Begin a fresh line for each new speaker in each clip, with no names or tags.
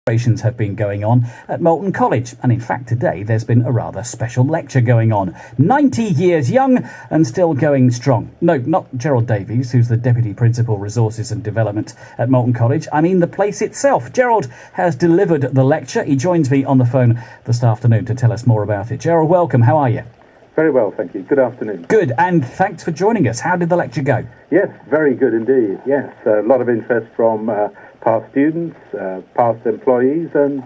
celebrations have been going on at Moulton College, and in fact today there's been a rather special lecture going on. 90 years young and still going strong. No, not Gerald Davies, who's the Deputy Principal Resources and Development at Moulton College. I mean the place itself. Gerald has delivered the lecture. He joins me on the phone this afternoon to tell us more about it. Gerald, welcome. How are you?
Very well, thank you. Good afternoon.
Good, and thanks for joining us. How did the lecture go?
Yes, very good indeed. Yes, a lot of interest from past students, past employees, and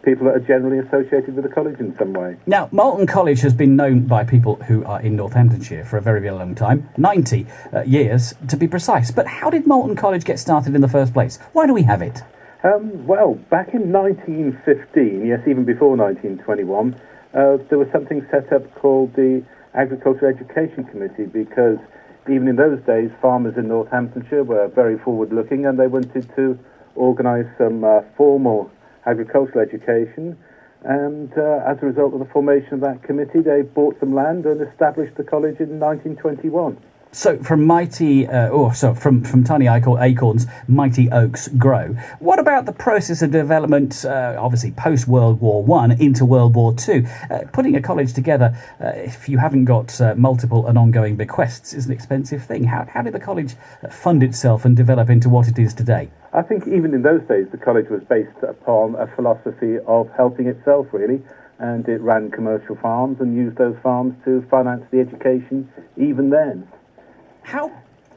people that are generally associated with the college in some way.
Now, Moulton College has been known by people who are in Northamptonshire for a very, very long time, 90 years to be precise. But how did Moulton College get started in the first place? Why do we have it?
Well, back in 1915, yes, even before 1921, there was something set up called the Agricultural Education Committee, because even in those days, farmers in Northamptonshire were very forward-looking and they wanted to organise some formal agricultural education. And as a result of the formation of that committee, they bought some land and established the college in 1921.
So from from tiny acorns, mighty oaks grow. What about the process of development, obviously post-World War I into World War II? Putting a college together, if you haven't got multiple and ongoing bequests, is an expensive thing. How did the college fund itself and develop into what it is today?
I think even in those days, the college was based upon a philosophy of helping itself, really. And it ran commercial farms and used those farms to finance the education even then.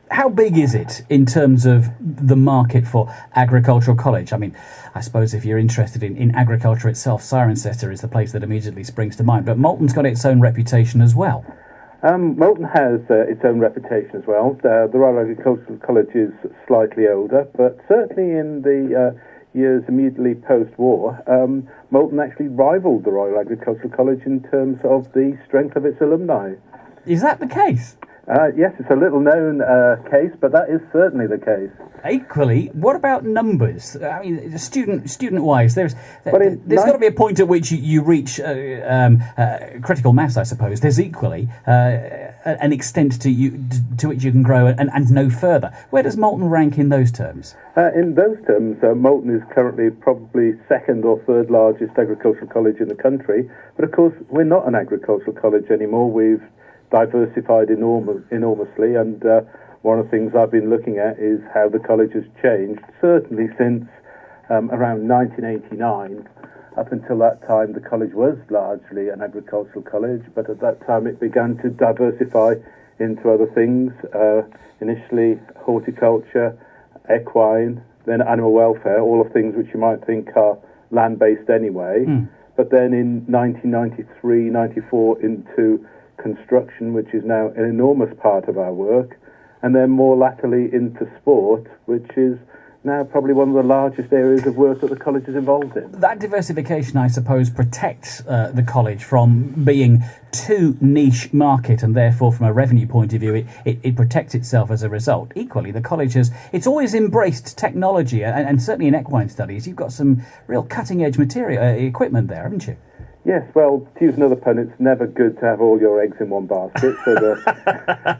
How big is it in terms of the market for agricultural college? I mean, I suppose if you're interested in agriculture itself, Cirencester is the place that immediately springs to mind. But Moulton's got its own reputation as well.
Moulton has its own reputation as well. The Royal Agricultural College is slightly older, but certainly in the years immediately post-war, Moulton actually rivaled the Royal Agricultural College in terms of the strength of its alumni.
Is that the case?
Yes, it's a little-known case, but that is certainly the case.
Equally, what about numbers? I mean, student-wise, there's got to be a point at which you reach critical mass, I suppose. There's equally an extent to which you can grow and no further. Where does Moulton rank in those terms?
In those terms, Moulton is currently probably second or third largest agricultural college in the country. But of course, we're not an agricultural college anymore. We've diversified enormously, and one of the things I've been looking at is how the college has changed, certainly since around 1989. Up until that time, the college was largely an agricultural college, but at that time it began to diversify into other things, initially horticulture, equine, then animal welfare, all of things which you might think are land-based anyway. But then in 1993, 94 into construction, which is now an enormous part of our work, and then more latterly into sport, which is now probably one of the largest areas of work that the college is involved in.
That diversification, I suppose, protects the college from being too niche market, and therefore from a revenue point of view it protects itself as a result. Equally, the college it's always embraced technology, and certainly in equine studies you've got some real cutting edge equipment there, haven't you?
Yes, well, to use another pun, it's never good to have all your eggs in one basket. So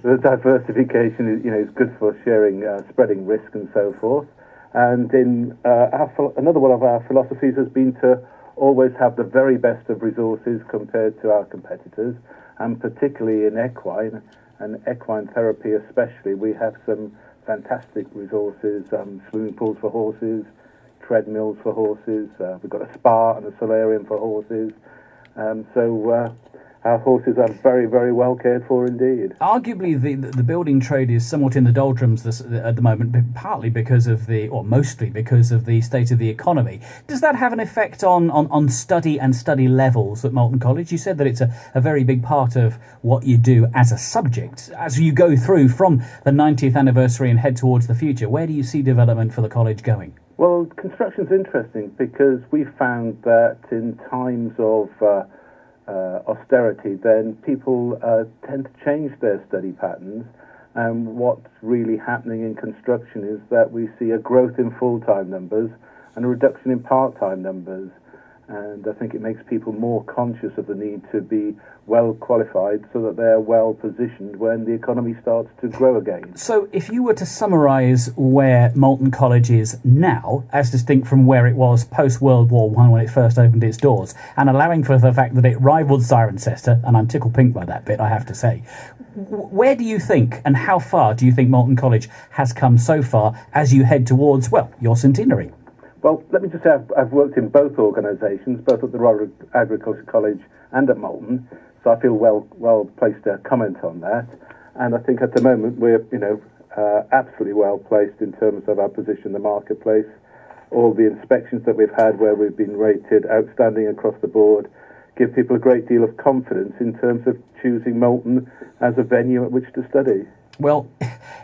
the diversification is good for sharing, spreading risk and so forth. And in another one of our philosophies has been to always have the very best of resources compared to our competitors, and particularly in equine and equine therapy especially, we have some fantastic resources, swimming pools for horses, treadmills for horses, we've got a spa and a solarium for horses. So our horses are very, very well cared for indeed.
Arguably, the building trade is somewhat in the doldrums at the moment, partly because of mostly because of the state of the economy. Does that have an effect on study and study levels at Moulton College? You said that it's a very big part of what you do as a subject. As you go through from the 90th anniversary and head towards the future, where do you see development for the college going?
Well, construction's interesting because we found that in times of austerity, then people tend to change their study patterns. And what's really happening in construction is that we see a growth in full-time numbers and a reduction in part-time numbers. And I think it makes people more conscious of the need to be well qualified so that they're well positioned when the economy starts to grow again.
So if you were to summarise where Moulton College is now, as distinct from where it was post-World War I when it first opened its doors, and allowing for the fact that it rivaled Cirencester, and I'm tickled pink by that bit, I have to say, where do you think and how far do you think Moulton College has come so far as you head towards, well, your centenary?
Well, let me just say I've worked in both organisations, both at the Royal Agricultural College and at Moulton, so I feel well placed to comment on that. And I think at the moment we're absolutely well placed in terms of our position in the marketplace. All the inspections that we've had where we've been rated outstanding across the board give people a great deal of confidence in terms of choosing Moulton as a venue at which to study.
Well,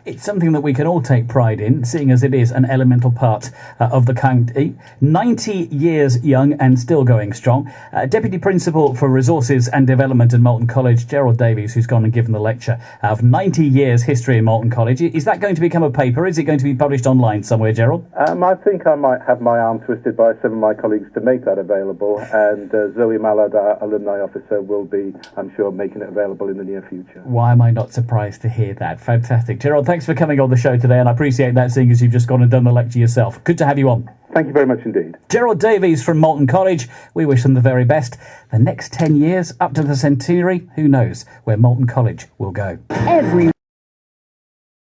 it's something that we can all take pride in, seeing as it is an elemental part of the county. 90 years young and still going strong. Deputy Principal for Resources and Development at Moulton College, Gerald Davies, who's gone and given the lecture of 90 years history in Moulton College. Is that going to become a paper? Is it going to be published online somewhere, Gerald?
I think I might have my arm twisted by some of my colleagues to make that available, and Zoe Mallard, our alumni officer, will be, I'm sure, making it available in the near future.
Why am I not surprised to hear that? Fantastic. Gerald, thanks for coming on the show today, and I appreciate that, seeing as you've just gone and done the lecture yourself. Good to have you on.
Thank you very much indeed.
Gerald Davies from Moulton College. We wish them the very best. The next 10 years, up to the centenary, who knows where Moulton College will go.